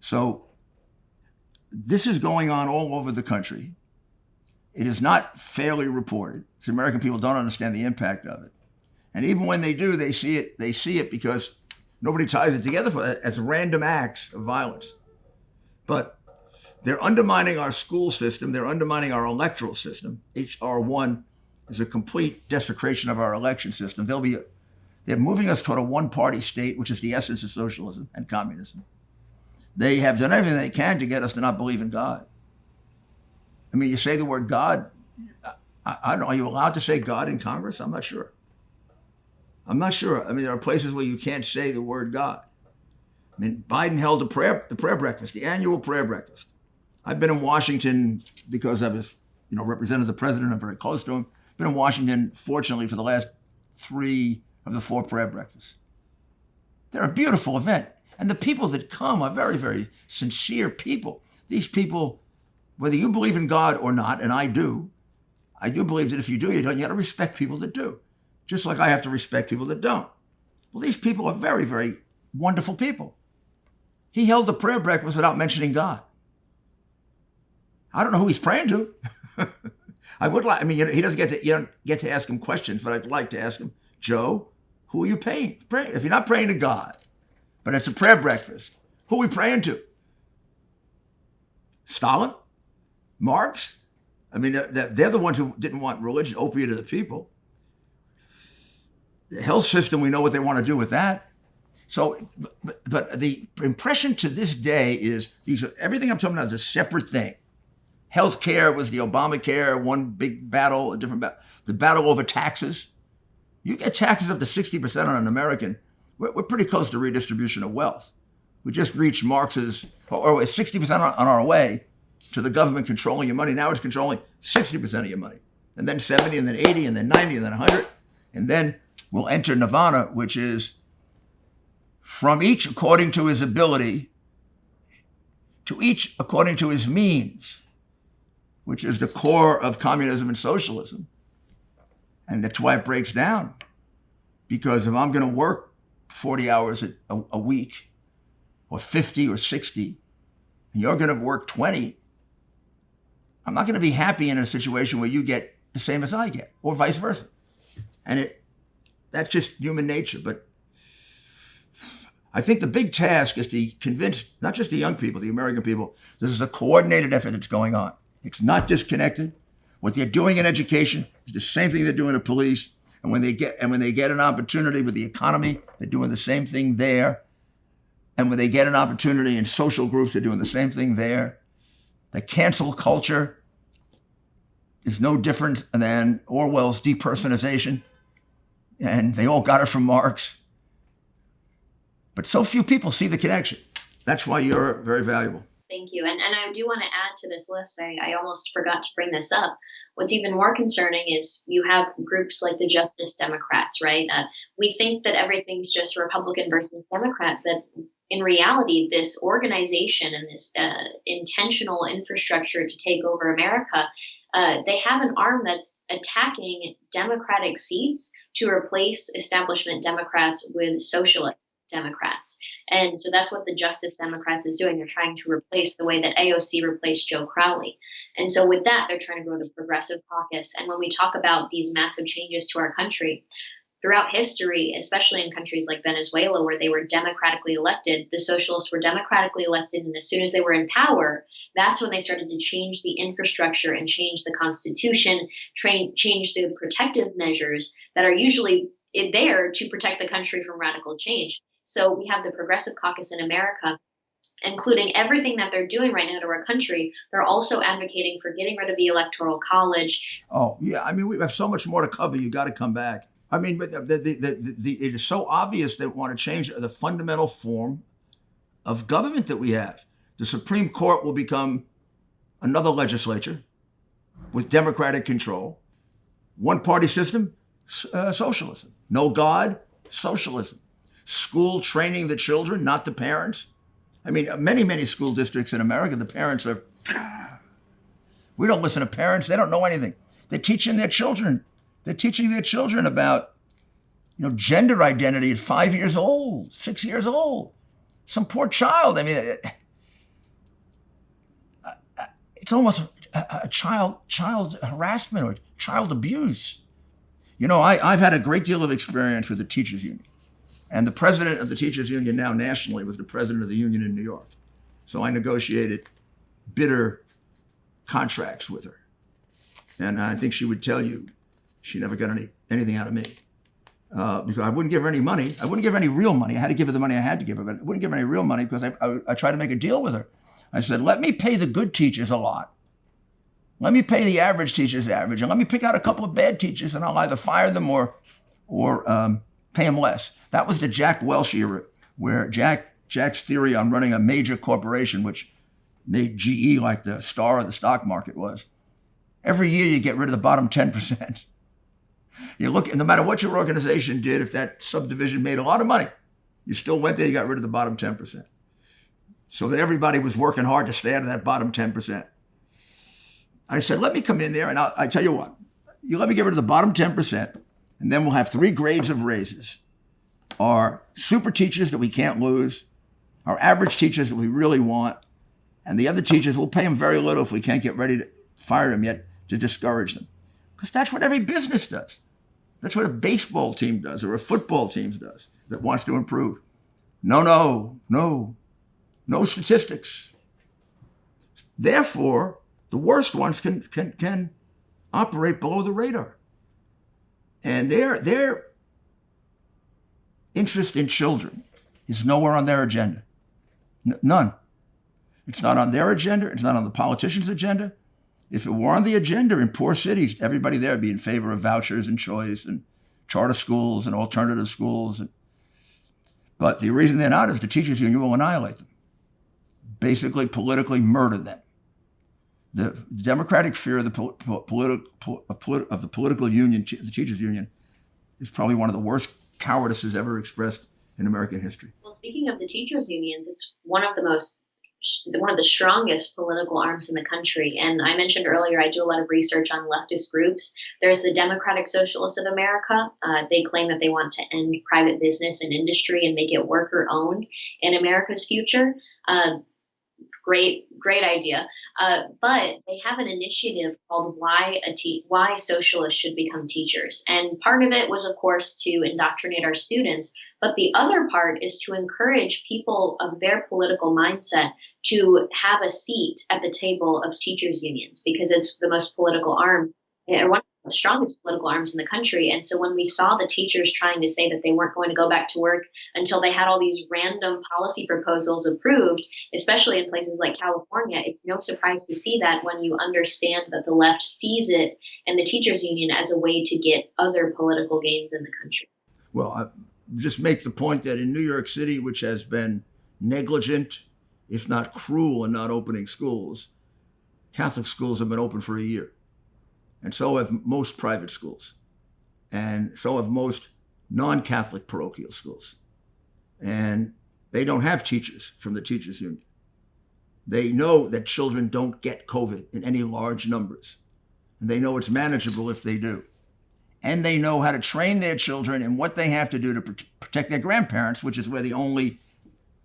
so this is going on all over the country. It is not fairly reported. The American people don't understand the impact of it. And even when they do, they see it because nobody ties it together for that as random acts of violence. But they're undermining our school system. They're undermining our electoral system. HR1 is a complete desecration of our election system. They're moving us toward a one-party state, which is the essence of socialism and communism. They have done everything they can to get us to not believe in God. I mean, you say the word God, I don't know, are you allowed to say God in Congress? I'm not sure. I mean, there are places where you can't say the word God. I mean, Biden held the prayer breakfast, the annual prayer breakfast. I've been in Washington because I was, represented the president. I'm very close to him. Been in Washington, fortunately, for the last 3 of the 4 prayer breakfasts. They're a beautiful event. And the people that come are very, very sincere people. These people, whether you believe in God or not, and I do believe that if you do, you don't. You got to respect people that do. Just like I have to respect people that don't. Well, these people are very, very wonderful people. He held the prayer breakfast without mentioning God. I don't know who he's praying to. I would like, he doesn't you don't get to ask him questions, but I'd like to ask him, Joe, who are you praying? If you're not praying to God, but it's a prayer breakfast, who are we praying to? Stalin? Marx? They're the ones who didn't want religion, opiate of the people. The health system, we know what they want to do with that. So, but the impression to this day is everything I'm talking about is a separate thing. Healthcare was the Obamacare, one big battle, a different battle. The battle over taxes. You get taxes up to 60% on an American. We're pretty close to redistribution of wealth. We just reached Marx's, or 60% on our way to the government controlling your money. Now it's controlling 60% of your money. And then 70, and then 80, and then 90, and then 100. And then we'll enter nirvana, which is from each according to his ability, to each according to his means, which is the core of communism and socialism. And that's why it breaks down. Because if I'm going to work 40 hours a week, or 50 or 60, and you're going to work 20, I'm not going to be happy in a situation where you get the same as I get, or vice versa. And that's just human nature. But I think the big task is to convince not just the young people, the American people, this is a coordinated effort that's going on. It's not disconnected. What they're doing in education is the same thing they're doing to police. And when they get an opportunity with the economy, they're doing the same thing there. And when they get an opportunity in social groups, they're doing the same thing there. The cancel culture is no different than Orwell's depersonalization. And they all got it from Marx. But so few people see the connection. That's why you're very valuable. Thank you. And I do want to add to this list, I almost forgot to bring this up. What's even more concerning is you have groups like the Justice Democrats, right? We think that everything's just Republican versus Democrat, but in reality, this organization and this intentional infrastructure to take over America, they have an arm that's attacking Democratic seats to replace establishment Democrats with socialist Democrats. And so that's what the Justice Democrats is doing. They're trying to replace the way that AOC replaced Joe Crowley. And so with that, they're trying to grow the Progressive Caucus. And when we talk about these massive changes to our country, throughout history, especially in countries like Venezuela, where they were democratically elected, the socialists were democratically elected. And as soon as they were in power, that's when they started to change the infrastructure and change the constitution, change the protective measures that are usually there to protect the country from radical change. So we have the Progressive Caucus in America, including everything that they're doing right now to our country. They're also advocating for getting rid of the Electoral College. Oh, yeah. We have so much more to cover. You got to come back. But it is so obvious they want to change the fundamental form of government that we have. The Supreme Court will become another legislature with democratic control. One-party system, socialism. No God, socialism. School training the children, not the parents. Many, many school districts in America, the parents are, we don't listen to parents. They don't know anything. They're teaching their children. They're teaching their children about, gender identity at 5 years old, 6 years old. Some poor child. I mean, it's almost a child harassment or child abuse. I've had a great deal of experience with the teachers union. And the president of the teachers union now nationally was the president of the union in New York. So I negotiated bitter contracts with her. And I think she would tell you she never got anything out of me. Because I wouldn't give her any money. I wouldn't give her any real money. I had to give her the money I had to give her, but I wouldn't give her any real money because I tried to make a deal with her. I said, let me pay the good teachers a lot. Let me pay the average teachers average, and let me pick out a couple of bad teachers, and I'll either fire them or pay them less. That was the Jack Welch era, where Jack's theory on running a major corporation, which made GE like the star of the stock market, was every year you get rid of the bottom 10%. You look, and no matter what your organization did, if that subdivision made a lot of money, you still went there, you got rid of the bottom 10%. So that everybody was working hard to stay out of that bottom 10%. I said, let me come in there, and I tell you what, you let me get rid of the bottom 10%, and then we'll have 3 grades of raises. Our super teachers that we can't lose, our average teachers that we really want, and the other teachers, we'll pay them very little if we can't get ready to fire them yet to discourage them. Because that's what every business does. That's what a baseball team does or a football team does that wants to improve. No statistics. Therefore, the worst ones can operate below the radar. And their interest in children is nowhere on their agenda. None. It's not on their agenda. It's not on the politicians' agenda. If it were on the agenda in poor cities, everybody there would be in favor of vouchers and choice and charter schools and alternative schools. But the reason they're not is the teachers union will annihilate them. Basically, politically murder them. The democratic fear of the political union, the teachers union, is probably one of the worst cowardices ever expressed in American history. Well, speaking of the teachers unions, it's one of the strongest political arms in the country. And I mentioned earlier, I do a lot of research on leftist groups. There's the Democratic Socialists of America. They claim that they want to end private business and industry and make it worker-owned in America's future. Great idea. But they have an initiative called Why Socialists Should Become Teachers. And part of it was, of course, to indoctrinate our students. But the other part is to encourage people of their political mindset to have a seat at the table of teachers unions, because it's the most political arm, or one of the strongest political arms in the country. And so when we saw the teachers trying to say that they weren't going to go back to work until they had all these random policy proposals approved, especially in places like California, it's no surprise to see that when you understand that the left sees it and the teachers union as a way to get other political gains in the country. Well, I just make the point that in New York City, which has been negligent, if not cruel, in not opening schools, Catholic schools have been open for a year. And so have most private schools. And so have most non-Catholic parochial schools. And they don't have teachers from the teachers union. They know that children don't get COVID in any large numbers. And they know it's manageable if they do. And they know how to train their children and what they have to do to protect their grandparents, which is where the only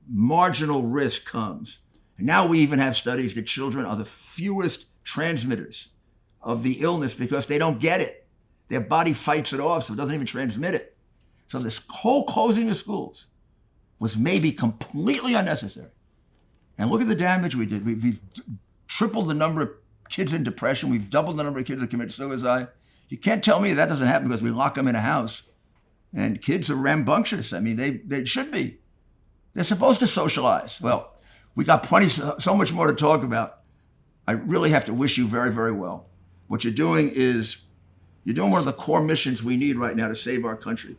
marginal risk comes. And now we even have studies that children are the fewest transmitters of the illness because they don't get it. Their body fights it off, so it doesn't even transmit it. So this whole closing of schools was maybe completely unnecessary. And look at the damage we did. We've tripled the number of kids in depression. We've doubled the number of kids that commit suicide. You can't tell me that doesn't happen because we lock them in a house. And kids are rambunctious. I mean, they should be. They're supposed to socialize. Well, we got so much more to talk about. I really have to wish you very, very well. What you're doing is, you're doing one of the core missions we need right now to save our country.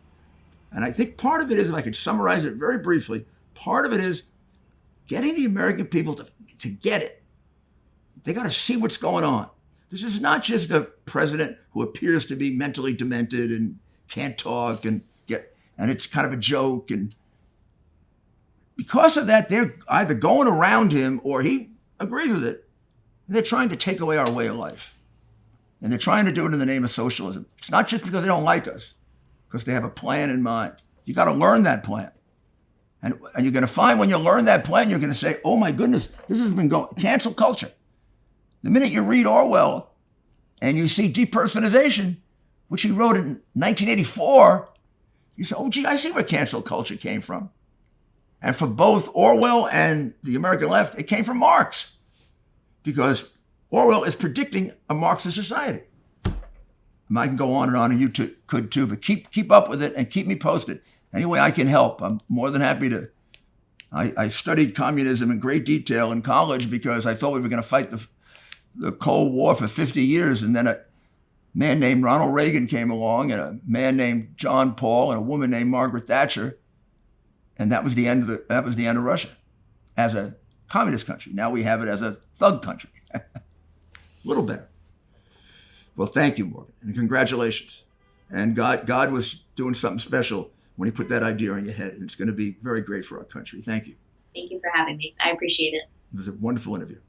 And I think part of it is, if I could summarize it very briefly, part of it is getting the American people to get it. They got to see what's going on. This is not just a president who appears to be mentally demented and can't talk and it's kind of a joke. And because of that, they're either going around him or he agrees with it. They're trying to take away our way of life. And they're trying to do it in the name of socialism. It's not just because they don't like us, because they have a plan in mind. You got to learn that plan. And you're going to find when you learn that plan, you're going to say, oh my goodness, this has been going, cancel culture. The minute you read Orwell and you see depersonalization, which he wrote in 1984, you say, oh gee, I see where cancel culture came from. And for both Orwell and the American left, it came from Marx. Because Orwell is predicting a Marxist society. I can go on, and you could too, but keep up with it and keep me posted. Any way I can help, I'm more than happy to. I studied communism in great detail in college because I thought we were going to fight the Cold War for 50 years, and then a man named Ronald Reagan came along, and a man named John Paul, and a woman named Margaret Thatcher, and that was the end of Russia as a communist country. Now we have it as a thug country. A little better. Well, thank you, Morgan, and congratulations. And God was doing something special when he put that idea in your head, and it's going to be very great for our country. Thank you. Thank you for having me. I appreciate it. It was a wonderful interview.